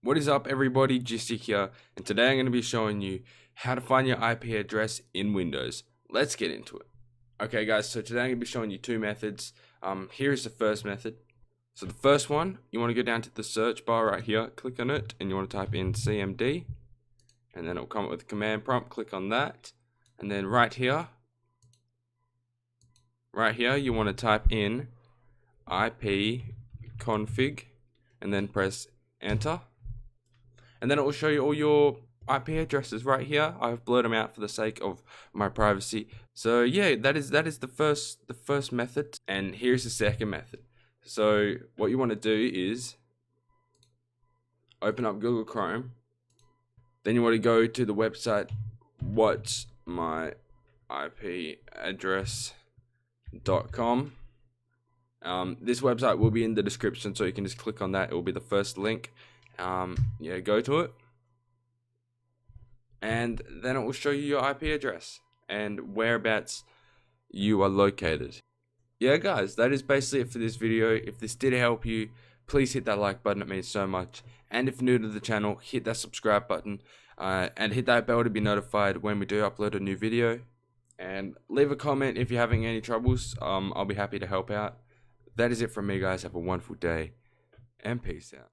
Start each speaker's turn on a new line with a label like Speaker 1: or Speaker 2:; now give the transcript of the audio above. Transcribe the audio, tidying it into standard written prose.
Speaker 1: What is up everybody, Gistic here, and today I'm going to be showing you how to find your IP address in Windows. Let's get into it. Okay guys, so today I'm going to be showing you two methods. Here's the first method. So the first one, you want to go down to the search bar right here, click on it, and you want to type in CMD, and then it'll come up with a command prompt, click on that, and then right here you want to type in ipconfig, and then press enter. And then it will show you all your IP addresses right here. I've blurred them out for the sake of my privacy. So yeah, that is the first method, and here's the second method. So what you want to do is open up Google Chrome. Then you want to go to the website what's my IP address.com. This website will be in the description, so you can just click on that. It will be the first link. Yeah, go to it, and then it will show you your IP address and whereabouts you are located. Yeah guys, that is basically it for this video. If this did help you, please hit that like button, it means so much. And if you're new to the channel, hit that subscribe button, and hit that bell to be notified when we do upload a new video. And leave a comment if you're having any troubles. I'll be happy to help out. That is it from me guys. Have a wonderful day, and peace out.